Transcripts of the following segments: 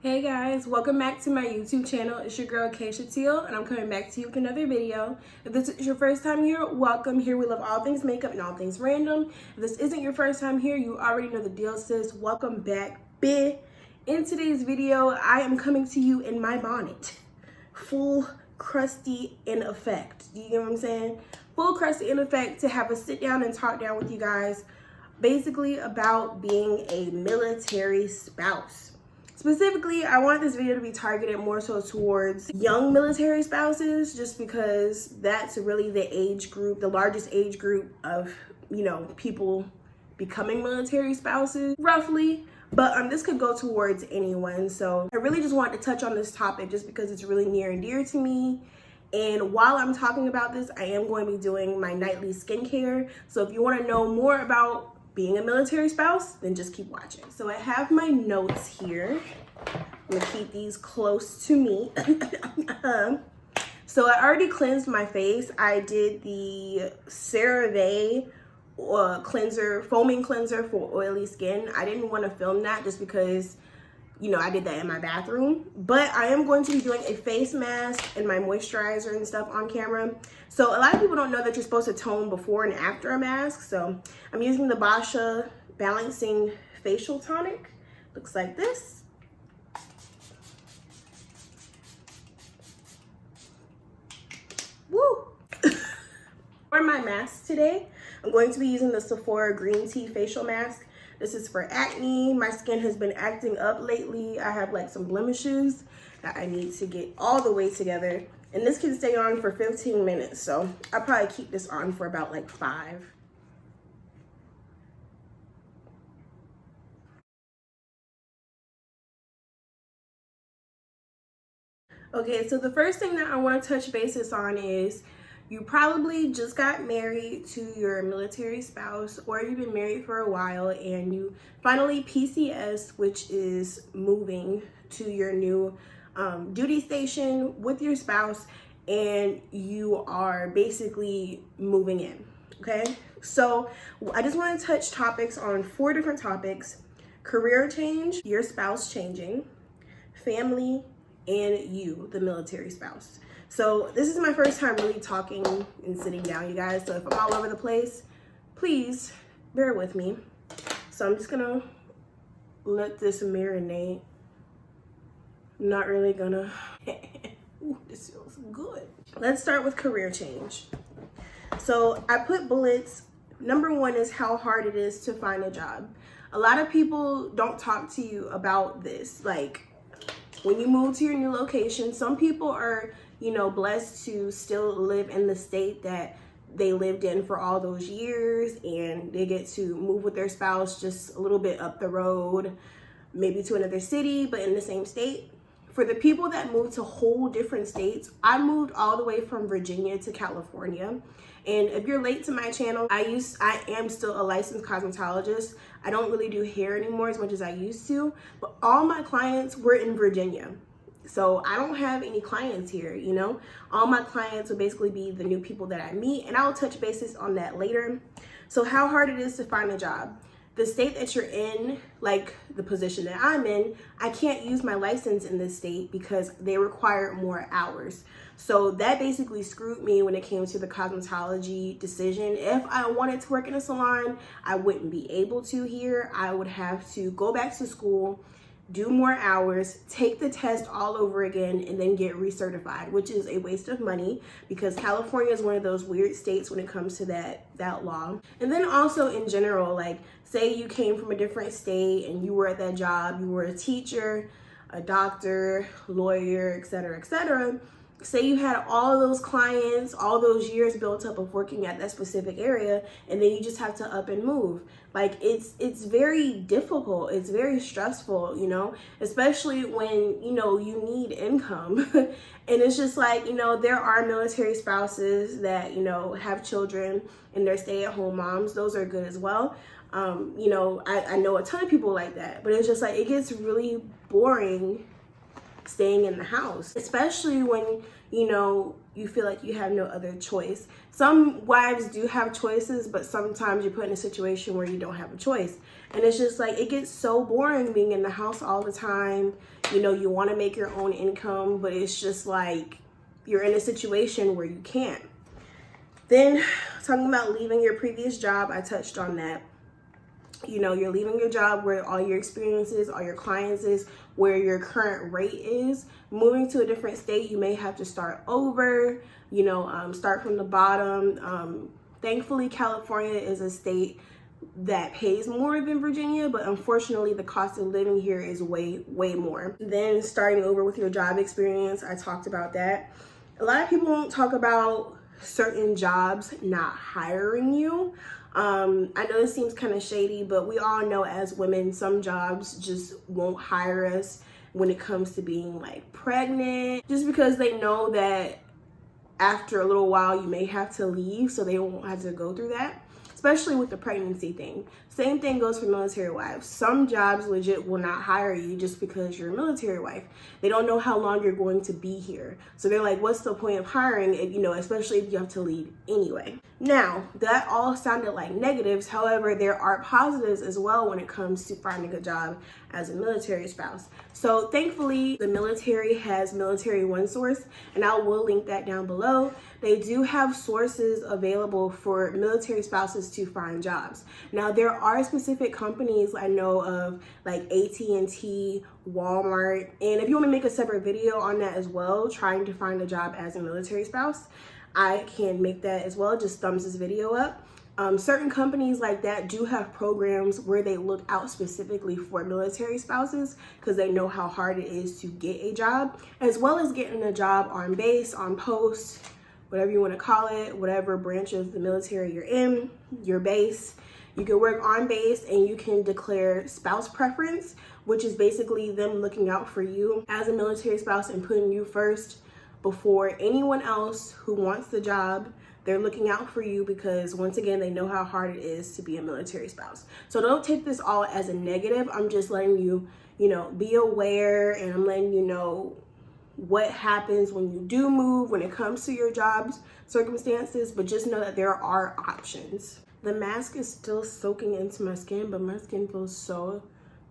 Hey guys, welcome back to my YouTube channel. It's your girl Keisha Teal, and I'm coming back to you with another video. If this is your first time here, welcome. Here we love all things makeup and all things random. If this isn't your first time here, you already know the deal, sis. Welcome back, bitch. In today's video, I am coming to you in my bonnet, full crusty in effect. Do you get what I'm saying? Full crusty in effect to have a sit down and talk down with you guys, basically about being a military spouse. Specifically, I want this video to be targeted more so towards young military spouses, just because that's really the age group, the largest age group of, people becoming military spouses, roughly. But this could go towards anyone. So I really just wanted to touch on this topic just because it's really near and dear to me. And while I'm talking about this, I am going to be doing my nightly skincare. So if you want to know more about being a military spouse, then just keep watching. So I have my notes here. I'm gonna keep these close to me. So I already cleansed my face. I did the CeraVe cleanser, foaming cleanser for oily skin. I didn't want to film that just because, I did that in my bathroom. But I am going to be doing a face mask and my moisturizer and stuff on camera. So a lot of people don't know that you're supposed to tone before and after a mask. So I'm using the Boscia Balancing Facial Tonic. Looks like this. Woo! For my mask today, I'm going to be using the Sephora Green Tea Facial Mask. This is for acne. My skin has been acting up lately. I have like some blemishes that I need to get all the way together. And this can stay on for 15 minutes. So I'll probably keep this on for about like 5. Okay, so the first thing that I want to touch bases on is you probably just got married to your military spouse, or you've been married for a while and you finally PCS, which is moving to your new duty station with your spouse, and you are basically moving in, okay? So I just want to touch topics on 4 different topics: career change, your spouse changing, family, and you, the military spouse. So this is my first time really talking and sitting down, you guys. So if I'm all over the place, please bear with me. So I'm just gonna let this marinate. I'm not really gonna, ooh, this feels good. Let's start with career change. So I put bullets. Number 1 is how hard it is to find a job. A lot of people don't talk to you about this. Like, when you move to your new location, some people are, blessed to still live in the state that they lived in for all those years, and they get to move with their spouse just a little bit up the road, maybe to another city, but in the same state. For the people that moved to whole different states, I moved all the way from Virginia to California. And if you're late to my channel, I am still a licensed cosmetologist. I don't really do hair anymore as much as I used to, but all my clients were in Virginia. So I don't have any clients here, All my clients will basically be the new people that I meet, and I'll touch bases on that later. So how hard it is to find a job. The state that you're in, like the position that I'm in, I can't use my license in this state because they require more hours. So that basically screwed me when it came to the cosmetology decision. If I wanted to work in a salon, I wouldn't be able to here. I would have to go back to school, do more hours, take the test all over again, and then get recertified, which is a waste of money because California is one of those weird states when it comes to that law. And then also in general, like say you came from a different state and you were at that job, you were a teacher, a doctor, lawyer, etc., etc. Say you had all of those clients, all those years built up of working at that specific area, and then you just have to up and move. Like it's very difficult. It's very stressful, especially when, you need income. And it's just like, there are military spouses that, have children and they're stay-at-home moms. Those are good as well. I know a ton of people like that, but it's just like, it gets really boring staying in the house, especially when, you know, you feel like you have no other choice. Some wives do have choices, but sometimes you're put in a situation where you don't have a choice. And it's just like, it gets so boring being in the house all the time. You know, you want to make your own income, but it's just like you're in a situation where you can't. Then talking about leaving your previous job, I touched on that. You know, you're leaving your job where all your experiences, all your clients is, where your current rate is. Moving to a different state, you may have to start over, you know, start from the bottom. Thankfully, California is a state that pays more than Virginia, but unfortunately the cost of living here is way more. Then starting over with your job experience, I talked about that. A lot of people won't talk about certain jobs not hiring you. I know this seems kind of shady, but we all know as women, some jobs just won't hire us when it comes to being like pregnant, just because they know that after a little while you may have to leave, so they won't have to go through that, especially with the pregnancy thing. Same thing goes for military wives. Some jobs legit will not hire you just because you're a military wife. They don't know how long you're going to be here. So they're like, what's the point of hiring if, you know, especially if you have to leave anyway. Now, that all sounded like negatives. However, there are positives as well when it comes to finding a job as a military spouse. So thankfully, the military has Military One Source, and I will link that down below. They do have sources available for military spouses to find jobs. Now, there are specific companies I know of, like AT&T, Walmart, and if you want to make a separate video on that as well, trying to find a job as a military spouse, I can make that as well. Just thumbs this video up. Certain companies like that do have programs where they look out specifically for military spouses because they know how hard it is to get a job, as well as getting a job on base, on post, whatever you want to call it, whatever branch of the military you're in, your base. You can work on base and you can declare spouse preference, which is basically them looking out for you as a military spouse and putting you first before anyone else who wants the job. They're looking out for you because, once again, they know how hard it is to be a military spouse. So don't take this all as a negative. I'm just letting you, you know, be aware, and I'm letting you know what happens when you do move, when it comes to your job's circumstances, but just know that there are options. The mask is still soaking into my skin, but my skin feels so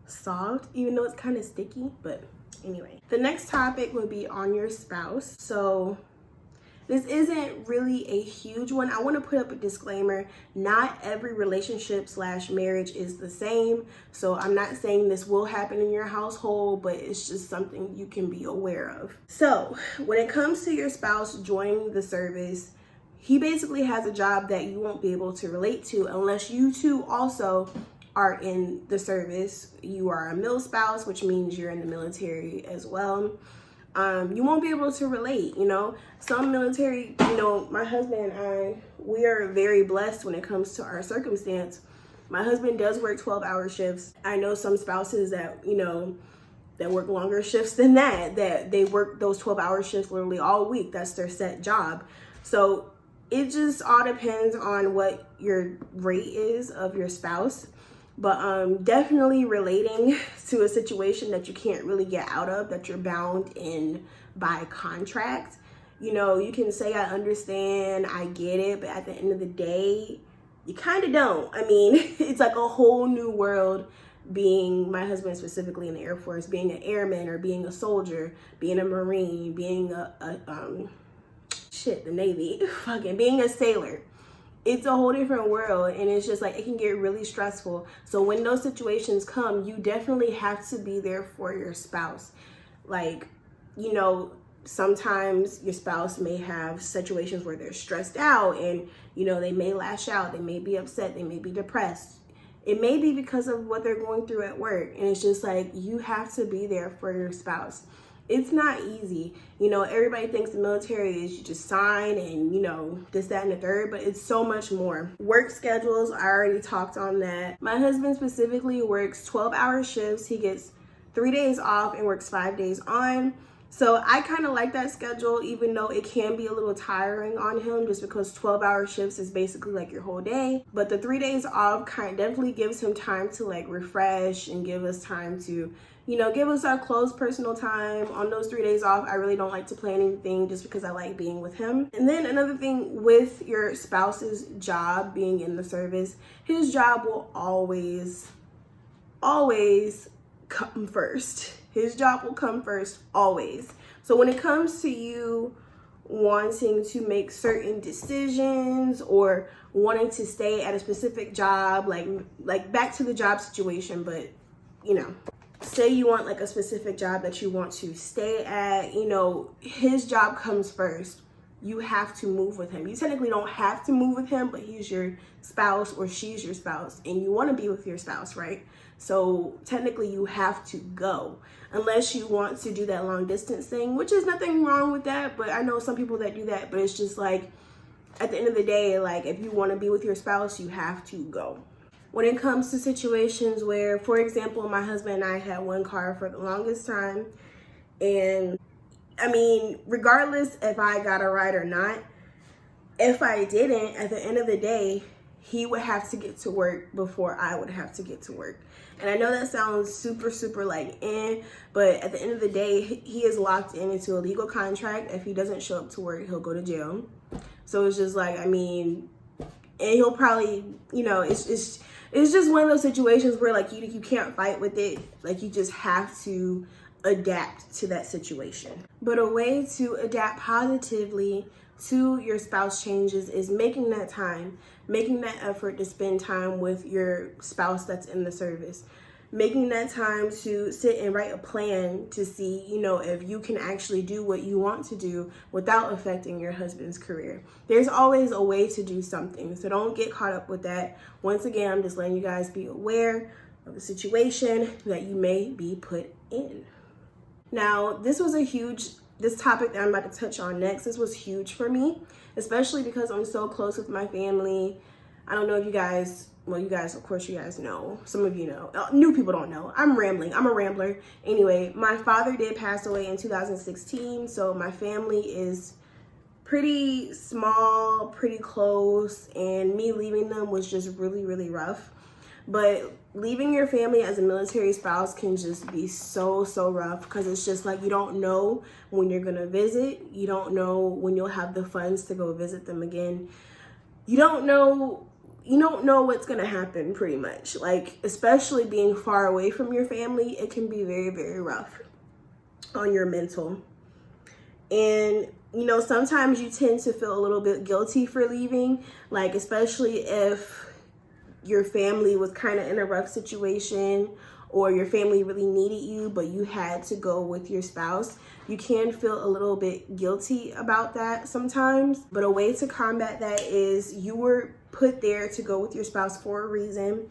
soft, even though it's kind of sticky, but anyway. The next topic would be on your spouse. So this isn't really a huge one. I want to put up a disclaimer. Not every relationship / marriage is the same. So I'm not saying this will happen in your household, but it's just something you can be aware of. So when it comes to your spouse joining the service, he basically has a job that you won't be able to relate to unless you two also are in the service. You are a mil spouse, which means you're in the military as well. You won't be able to relate, you know. Some military, you know, my husband and I, we are very blessed when it comes to our circumstance. My husband does work 12-hour shifts. I know some spouses that, you know, that work longer shifts than that they work those 12-hour shifts literally all week. That's their set job. So it just all depends on what your rate is of your spouse. But definitely relating to a situation that you can't really get out of, that you're bound in by contract. You know, you can say, I understand, I get it, but at the end of the day, you kind of don't. I mean, it's like a whole new world being, my husband specifically in the Air Force, being an airman or being a soldier, being a Marine, being the Navy, fucking being a sailor. It's a whole different world, and it's just like, it can get really stressful. So when those situations come, you definitely have to be there for your spouse. Like, you know, sometimes your spouse may have situations where they're stressed out and, you know, they may lash out, they may be upset, they may be depressed. It may be because of what they're going through at work. And it's just like, you have to be there for your spouse. It's not easy. You know, everybody thinks the military is you just sign and, you know, this, that, and the third, but it's so much more. Work schedules, I already talked on that. My husband specifically works 12-hour shifts. He gets 3 days off and works 5 days on. So I kind of like that schedule, even though it can be a little tiring on him just because 12-hour shifts is basically like your whole day. But the 3 days off definitely gives him time to like refresh and give us time to, you know, give us our close personal time. On those 3 days off, I really don't like to plan anything just because I like being with him. And then another thing with your spouse's job being in the service, his job will always come first. His job will come first, always. So when it comes to you wanting to make certain decisions or wanting to stay at a specific job, like back to the job situation, but you know, say you want like a specific job that you want to stay at, you know, his job comes first. You have to move with him. You technically don't have to move with him, but he's your spouse or she's your spouse and you want to be with your spouse, right? So technically you have to go unless you want to do that long distance thing, which is nothing wrong with that. But I know some people that do that, but it's just like, at the end of the day, like if you want to be with your spouse, you have to go. When it comes to situations where, for example, my husband and I had one car for the longest time, and I mean, regardless if I got a ride or not, if I didn't, at the end of the day, he would have to get to work before I would have to get to work. And I know that sounds super like but at the end of the day, he is locked into a legal contract. If he doesn't show up to work, he'll go to jail. So it's just like, I mean, and he'll probably, you know, it's just one of those situations where like you can't fight with it. Like you just have to adapt to that situation. But a way to adapt positively to your spouse changes is making that time, making that effort to spend time with your spouse that's in the service, making that time to sit and write a plan to see, you know, if you can actually do what you want to do without affecting your husband's career. There's always a way to do something, so don't get caught up with that. Once again, I'm just letting you guys be aware of the situation that you may be put in. Now, this topic that I'm about to touch on next, this was huge for me, especially because I'm so close with my family. I don't know if you guys, well, you guys, of course you guys know. Some of you know. New people don't know. I'm rambling. I'm a rambler. Anyway, my father did pass away in 2016, so my family is pretty small, pretty close, and me leaving them was just really rough. But leaving your family as a military spouse can just be so rough, because it's just like you don't know when you're gonna visit. You don't know when you'll have the funds to go visit them again. You don't know what's gonna happen, pretty much. Like, especially being far away from your family, it can be very rough on your mental. And you know, sometimes you tend to feel a little bit guilty for leaving, like especially if your family was kind of in a rough situation or your family really needed you, but you had to go with your spouse. You can feel a little bit guilty about that sometimes, but a way to combat that is you were put there to go with your spouse for a reason.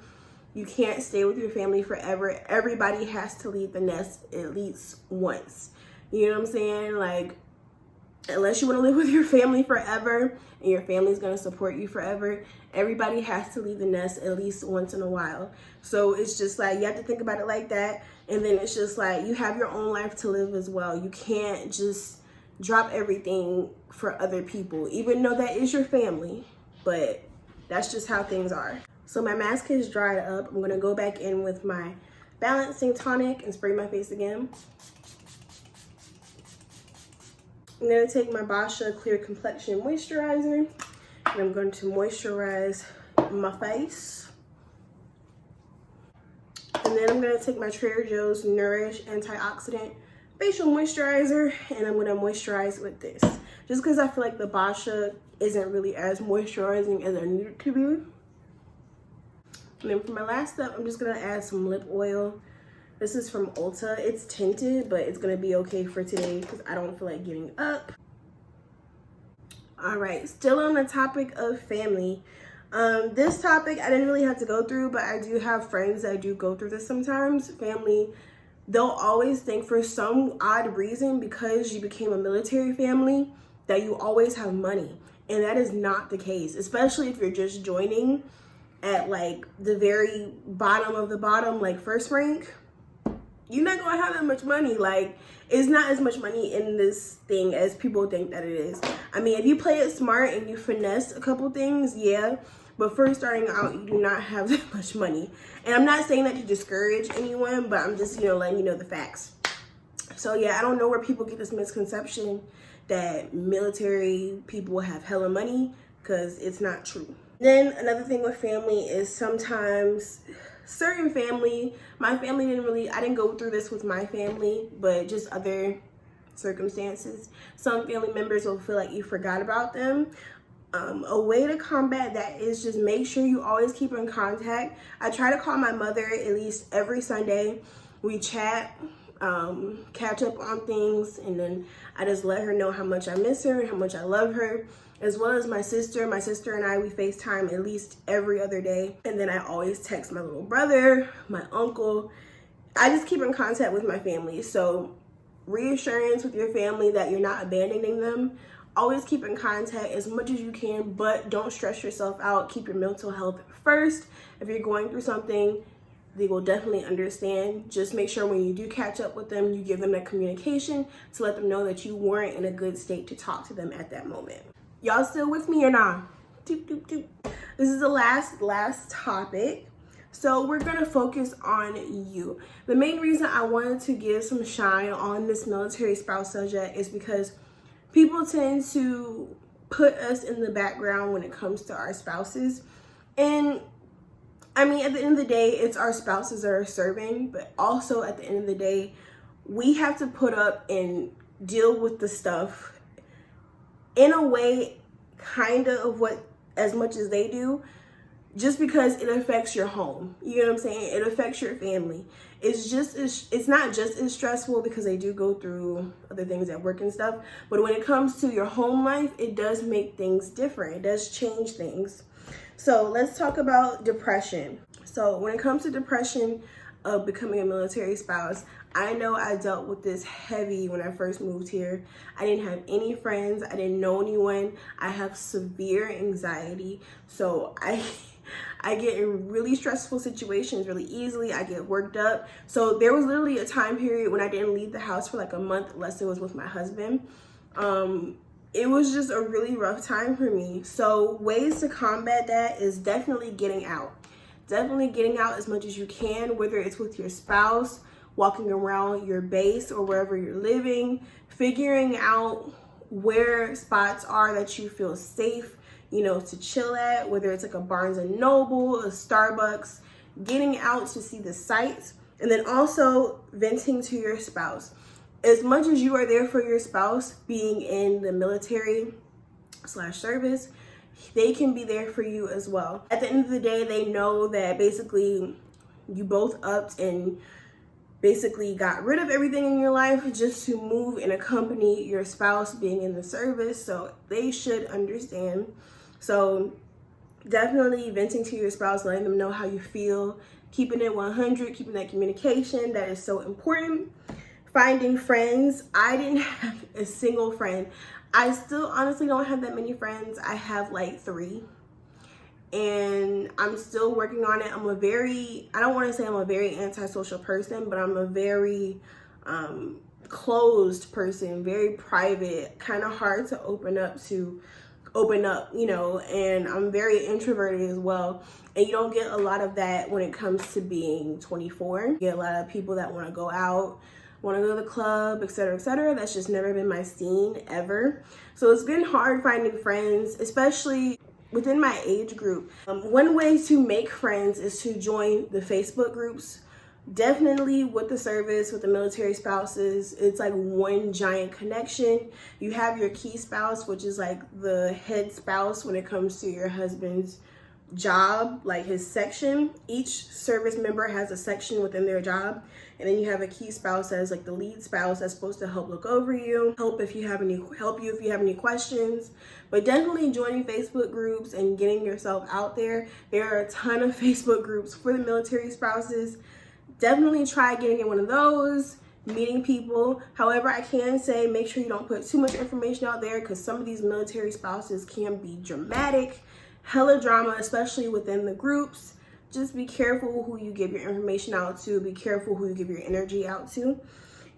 You can't stay with your family forever. Everybody has to leave the nest at least once. You know what I'm saying? Like, unless you want to live with your family forever and your family's going to support you forever, everybody has to leave the nest at least once in a while. So it's just like, you have to think about it like that. And then it's just like, you have your own life to live as well. You can't just drop everything for other people, even though that is your family. But that's just how things are. So my mask has dried up. I'm going to go back in with my balancing tonic and spray my face again. I'm going to take my Boscia Clear Complexion Moisturizer, and I'm going to moisturize my face. And then I'm going to take my Trader Joe's Nourish Antioxidant Facial Moisturizer, and I'm going to moisturize with this. Just because I feel like the Boscia isn't really as moisturizing as I need it to be. And then for my last step, I'm just going to add some lip oil. This is from Ulta. It's tinted, but it's gonna be okay for today because I don't feel like getting up. All right, still on the topic of family. This topic I didn't really have to go through, but I do have friends that do go through this sometimes. Family, they'll always think for some odd reason, because you became a military family, that you always have money. And that is not the case, especially if you're just joining at like the very bottom of the bottom, like first rank. You're not gonna have that much money. Like, it's not as much money in this thing as people think that it is. I mean, if you play it smart and you finesse a couple things, yeah, but first starting out, you do not have that much money. And I'm not saying that to discourage anyone, but I'm just, letting you know the facts. So yeah, I don't know where people get this misconception that military people have hella money, because it's not true. Then another thing with family is sometimes certain family, my family I didn't go through this with my family, but just other circumstances, some family members will feel like you forgot about them. A way to combat that is just make sure you always keep in contact. I try to call my mother at least every Sunday. We chat, catch up on things, and then I just let her know how much I miss her and how much I love her, as well as my sister. My sister and I, we FaceTime at least every other day. And then I always text my little brother, my uncle. I just keep in contact with my family. So reassurance with your family that you're not abandoning them. Always keep in contact as much as you can, but don't stress yourself out. Keep your mental health first. If you're going through something, they will definitely understand. Just make sure when you do catch up with them, you give them that communication to let them know that you weren't in a good state to talk to them at that moment. Y'all still with me or not? Doop, doop, doop. This is the last topic. So we're gonna focus on you. The main reason I wanted to give some shine on this military spouse subject is because people tend to put us in the background when it comes to our spouses. And I mean, at the end of the day, it's our spouses that are serving, but also at the end of the day, we have to put up and deal with the stuff in a way kind of what as much as they do, just because it affects your home. You know what I'm saying? It affects your family. It's not just as stressful because they do go through other things at work and stuff, but when it comes to your home life, it does make things different. It does change things. So let's talk about depression. So when it comes to depression of becoming a military spouse, I know I dealt with this heavy when I first moved here. I didn't have any friends. I didn't know anyone. I have severe anxiety. So I get in really stressful situations really easily. I get worked up. So there was literally a time period when I didn't leave the house for like a month unless it was with my husband. It was just a really rough time for me. So ways to combat that is definitely getting out. Definitely getting out as much as you can, whether it's with your spouse, walking around your base or wherever you're living, figuring out where spots are that you feel safe, to chill at, whether it's like a Barnes and Noble, a Starbucks, getting out to see the sights, and then also venting to your spouse. As much as you are there for your spouse, being in the military/service, they can be there for you as well. At the end of the day, they know that basically you both upped and basically got rid of everything in your life just to move and accompany your spouse being in the service. So they should understand. So definitely venting to your spouse, letting them know how you feel, keeping it 100, keeping that communication, that is so important. Finding friends. I didn't have a single friend. I still honestly don't have that many friends. I have like 3. And I'm still working on it. I don't want to say I'm a very antisocial person, but I'm a very closed person, very private, kind of hard to open up, and I'm very introverted as well. And you don't get a lot of that when it comes to being 24. You get a lot of people that want to go out, want to go to the club, etc., etc. That's just never been my scene ever. So it's been hard finding friends, especially within my age group. One way to make friends is to join the Facebook groups. Definitely with the service, with the military spouses, it's like one giant connection. You have your key spouse, which is like the head spouse when it comes to your husband's job, like his section. Each service member has a section within their job, and then you have a key spouse as like the lead spouse that's supposed to help look over you, help you if you have any questions. But definitely joining Facebook groups and getting yourself out there. There are a ton of Facebook groups for the military spouses. Definitely try getting in one of those, meeting people. However, I can say make sure you don't put too much information out there, because some of these military spouses can be dramatic, hella drama, especially within the groups. Just be careful who you give your information out to. Be careful who you give your energy out to.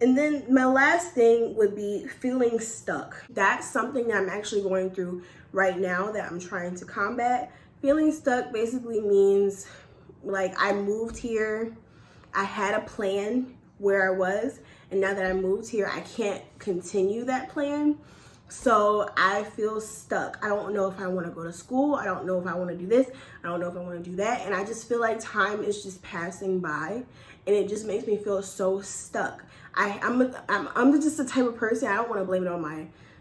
And then my last thing would be feeling stuck. That's something that I'm actually going through right now that I'm trying to combat. Feeling stuck basically means like I moved here, I had a plan where I was, and now that I moved here, I can't continue that plan. So I feel stuck. I don't know if I want to go to school. I don't know if I want to do this. I don't know if I want to do that. And I just feel like time is just passing by, and it just makes me feel so stuck. I'm just the type of person, I don't want to blame it on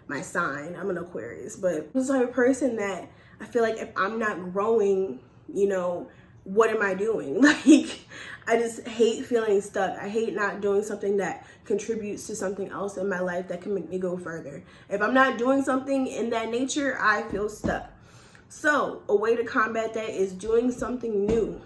my sign. I'm an Aquarius, but I'm the type of person that I feel like if I'm not growing, you know, what am I doing? Like, I just hate feeling stuck. I hate not doing something that contributes to something else in my life that can make me go further. If I'm not doing something in that nature, I feel stuck. So a way to combat that is doing something new,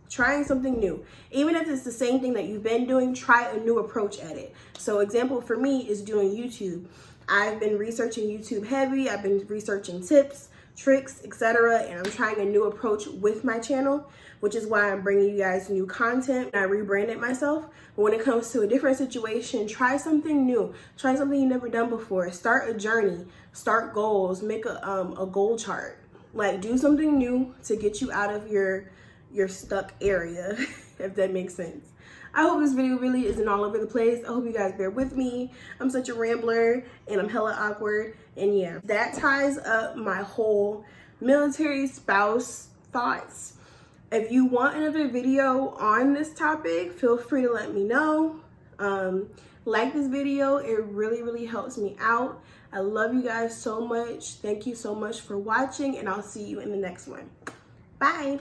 trying something new. Even if it's the same thing that you've been doing, try a new approach at it. So example for me is doing YouTube. I've been researching YouTube heavy. I've been researching tips, tricks, etc. And I'm trying a new approach with my channel, which is why I'm bringing you guys new content. I rebranded myself. But when it comes to a different situation, try something new. Try something you've never done before. Start a journey. Start goals. Make a goal chart. Like, do something new to get you out of your stuck area, if that makes sense. I hope this video really isn't all over the place. I hope you guys bear with me. I'm such a rambler and I'm hella awkward. And yeah, that ties up my whole military spouse thoughts. If you want another video on this topic, feel free to let me know. Like this video, it really helps me out. I love you guys so much. Thank you so much for watching, and I'll see you in the next one. Bye.